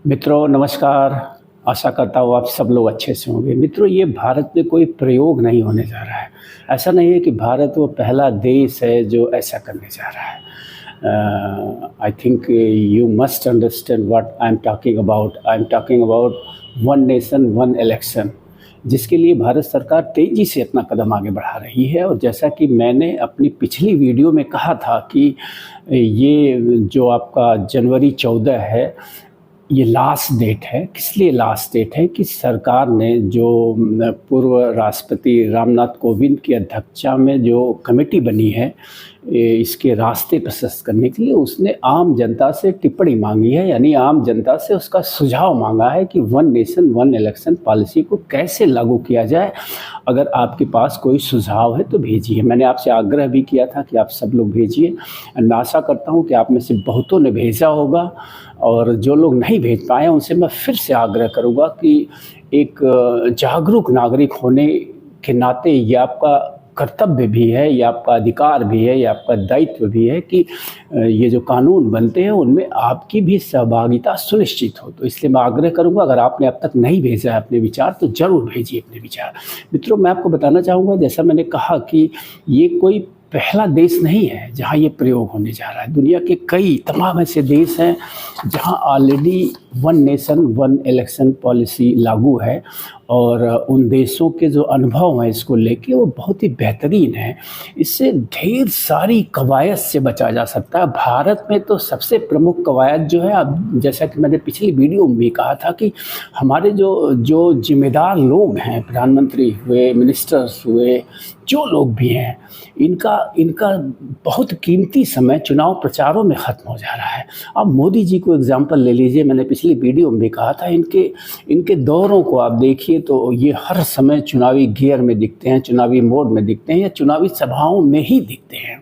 मित्रों नमस्कार। आशा करता हूँ आप सब लोग अच्छे से होंगे। मित्रों, ये भारत में कोई प्रयोग नहीं होने जा रहा है। ऐसा नहीं है कि भारत वो पहला देश है जो ऐसा करने जा रहा है। I think you must understand what I am talking about. I am talking about one nation one election, जिसके लिए भारत सरकार तेज़ी से अपना कदम आगे बढ़ा रही है। और जैसा कि मैंने अपनी पिछली वीडियो में कहा था कि ये जो आपका जनवरी 14 है, ये लास्ट डेट है। किस लिए लास्ट डेट है कि सरकार ने जो पूर्व राष्ट्रपति रामनाथ कोविंद की अध्यक्षता में जो कमेटी बनी है इसके रास्ते प्रशस्त करने के लिए, उसने आम जनता से टिप्पणी मांगी है, यानी आम जनता से उसका सुझाव मांगा है कि one nation one election policy को कैसे लागू किया जाए। अगर आपके पास कोई सुझाव है तो भेजिए। मैंने आपसे आग्रह भी किया था कि आप सब लोग भेजिए। मैं आशा करता हूं कि आप में से बहुतों ने भेजा होगा, और जो लोग नहीं भेज पाए उनसे मैं फिर से आग्रह करूंगा कि एक जागरूक नागरिक होने के नाते ये आपका कर्तव्य भी है, ये आपका अधिकार भी है, ये आपका दायित्व भी है कि ये जो कानून बनते हैं उनमें आपकी भी सहभागिता सुनिश्चित हो। तो इसलिए मैं आग्रह करूंगा, अगर आपने अब तक नहीं भेजा है अपने विचार तो ज़रूर भेजिए अपने विचार। मित्रों, मैं आपको बताना चाहूँगा, जैसा मैंने कहा कि ये कोई पहला देश नहीं है जहां ये प्रयोग होने जा रहा है। दुनिया के कई तमाम ऐसे देश हैं जहां already one nation one election policy लागू है, और उन देशों के जो अनुभव हैं इसको लेके वो बहुत ही बेहतरीन है। इससे ढेर सारी कवायद से बचा जा सकता है। भारत में तो सबसे प्रमुख कवायद जो है, अब जैसा कि मैंने पिछली वीडियो में भी कहा था कि हमारे जो जो जिम्मेदार लोग हैं, प्रधानमंत्री हुए, मिनिस्टर्स हुए, जो लोग भी हैं, इनका इनका बहुत कीमती समय चुनाव प्रचारों में ख़त्म हो जा रहा है। अब मोदी जी को एग्जाम्पल ले लीजिए। मैंने पिछली वीडियो में भी कहा था, इनके दौरों को आप देखिए तो ये हर समय चुनावी गियर में दिखते हैं, चुनावी मोड में दिखते हैं, या चुनावी सभाओं में ही दिखते हैं।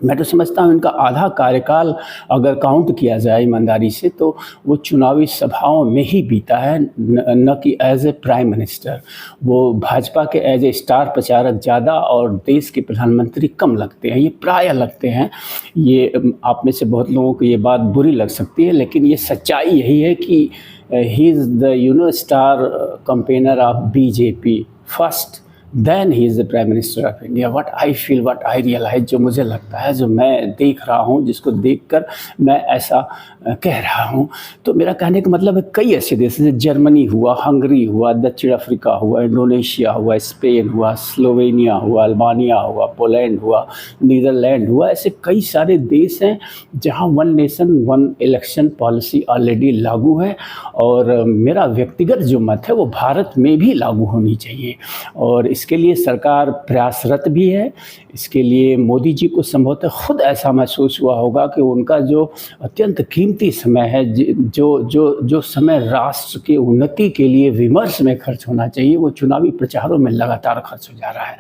मैं तो समझता हूँ इनका आधा कार्यकाल अगर काउंट किया जाए ईमानदारी से तो वो चुनावी सभाओं में ही बीता है, न कि एज ए प्राइम मिनिस्टर। वो भाजपा के एज ए स्टार प्रचारक ज़्यादा और देश के प्रधानमंत्री कम लगते हैं, ये प्रायः लगते हैं। ये आप में से बहुत लोगों को ये बात बुरी लग सकती है, लेकिन ये सच्चाई यही है कि he is the star campaigner of BJP first, then he is the prime minister of India. What I feel, what I realise, जो मुझे लगता है, जो मैं देख रहा हूँ, जिसको देखकर मैं ऐसा कह रहा हूँ। तो मेरा कहने का मतलब है कई ऐसे देश जैसे जर्मनी हुआ, हंगरी हुआ, दक्षिण अफ्रीका हुआ, इंडोनेशिया हुआ, स्पेन हुआ, स्लोवेनिया हुआ, अल्बानिया हुआ, पोलैंड हुआ, नीदरलैंड हुआ, ऐसे कई सारे देश हैं जहाँ one nation one election policy already लागू है। और मेरा व्यक्तिगत जो मत है वो भारत में भी लागू होनी चाहिए, और इसके लिए सरकार प्रयासरत भी है। इसके लिए मोदी जी को संभवतः खुद ऐसा महसूस हुआ होगा कि उनका जो अत्यंत कीमती समय है, जो समय राष्ट्र की उन्नति के लिए विमर्श में खर्च होना चाहिए, वो चुनावी प्रचारों में लगातार खर्च हो जा रहा है।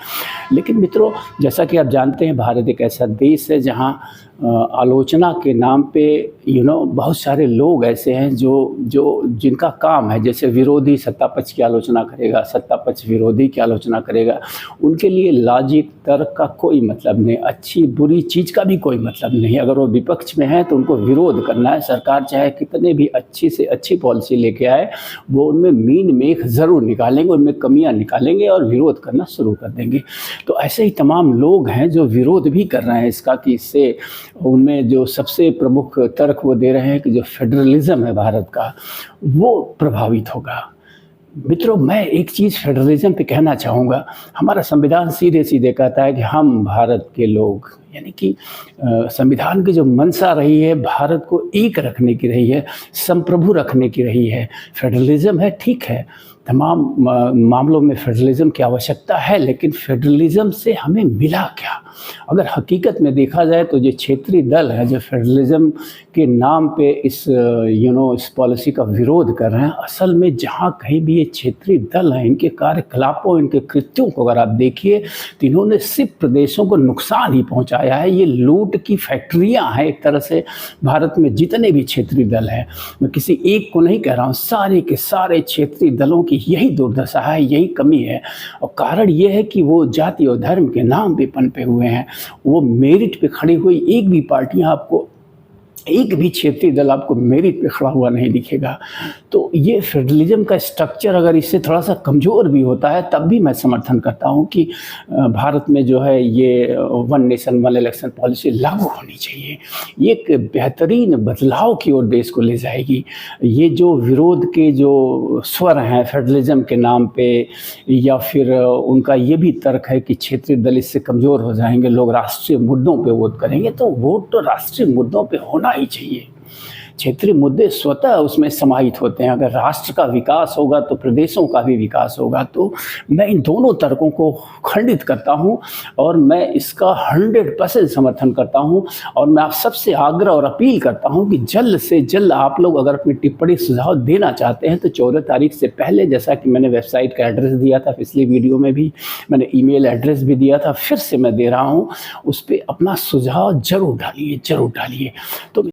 लेकिन मित्रों, जैसा कि आप जानते हैं, भारत एक ऐसा देश है जहाँ आलोचना के नाम पे बहुत सारे लोग ऐसे हैं जो जिनका काम है, जैसे विरोधी सत्ता पक्ष की आलोचना करेगा, सत्ता पक्ष विरोधी की आलोचना करेगा। उनके लिए लॉजिक तर्क का कोई मतलब नहीं, अच्छी बुरी चीज़ का भी कोई मतलब नहीं। अगर वो विपक्ष में है तो उनको विरोध करना है। सरकार चाहे कितने भी अच्छी से अच्छी पॉलिसी लेके आए, वो उनमें मीन मेख ज़रूर निकालेंगे, उनमें कमियां निकालेंगे और विरोध करना शुरू कर देंगे। तो ऐसे ही तमाम लोग हैं जो विरोध भी कर रहे हैं इसका, कि इससे उनमें जो सबसे प्रमुख तर्क वो दे रहे हैं कि जो फेडरलिज्म है भारत का, वो प्रभावित होगा। मित्रों, मैं एक चीज़ फेडरलिज्म पे कहना चाहूँगा। हमारा संविधान सीधे सीधे कहता है कि हम भारत के लोग, यानी कि संविधान की जो मंशा रही है भारत को एक रखने की रही है, संप्रभु रखने की रही है। फेडरलिज्म है, ठीक है, तमाम मामलों में फेडरलिज्म की आवश्यकता है, लेकिन फेडरलिज्म से हमें मिला क्या? अगर हकीकत में देखा जाए तो जो क्षेत्रीय दल है जो फेडरलिज्म के नाम पे इस इस पॉलिसी का विरोध कर रहे हैं, असल में जहाँ कहीं भी ये क्षेत्रीय दल हैं, इनके कार्यकलापों, इनके कृत्यों को अगर आप देखिए तो इन्होंने सिर्फ प्रदेशों को नुकसान ही पहुँचाया है। ये लूट की फैक्ट्रियाँ हैं एक तरह से भारत में जितने भी क्षेत्रीय दल हैं। मैं किसी एक को नहीं कह रहा हूँ, सारे के सारे क्षेत्रीय दलों की यही दुर्दशा है, यही कमी है। और कारण ये है कि वो जाति और धर्म के नाम पे पनपे हुए हैं। वो मेरिट पे खड़ी हुई एक भी पार्टियां आपको एक भी क्षेत्रीय दल आपको मेरिट पे खड़ा हुआ नहीं दिखेगा। तो ये फेडरलिज्म का स्ट्रक्चर अगर इससे थोड़ा सा कमज़ोर भी होता है तब भी मैं समर्थन करता हूँ कि भारत में जो है ये one nation one election policy लागू होनी चाहिए। ये एक बेहतरीन बदलाव की ओर देश को ले जाएगी। ये जो विरोध के जो स्वर हैं फेडरलिज्म के नाम पे, या फिर उनका ये भी तर्क है कि क्षेत्रीय दल इससे कमज़ोर हो जाएंगे, लोग राष्ट्रीय मुद्दों पे वोट करेंगे, तो वोट तो राष्ट्रीय मुद्दों पे होना ही चाहिए। क्षेत्रीय मुद्दे स्वतः उसमें समाहित होते हैं। अगर राष्ट्र का विकास होगा तो प्रदेशों का भी विकास होगा। तो मैं इन दोनों तर्कों को खंडित करता हूं और मैं इसका 100% समर्थन करता हूं। और मैं आप सबसे आग्रह और अपील करता हूं कि जल्द से जल्द आप लोग अगर अपनी टिप्पणी सुझाव देना चाहते हैं तो 14 तारीख से पहले, जैसा कि मैंने वेबसाइट का एड्रेस दिया था पिछली वीडियो में भी, मैंने ईमेल एड्रेस भी दिया था, फिर से मैं दे रहा हूँ, उस पर अपना सुझाव जरूर डालिए, जरूर डालिए। तो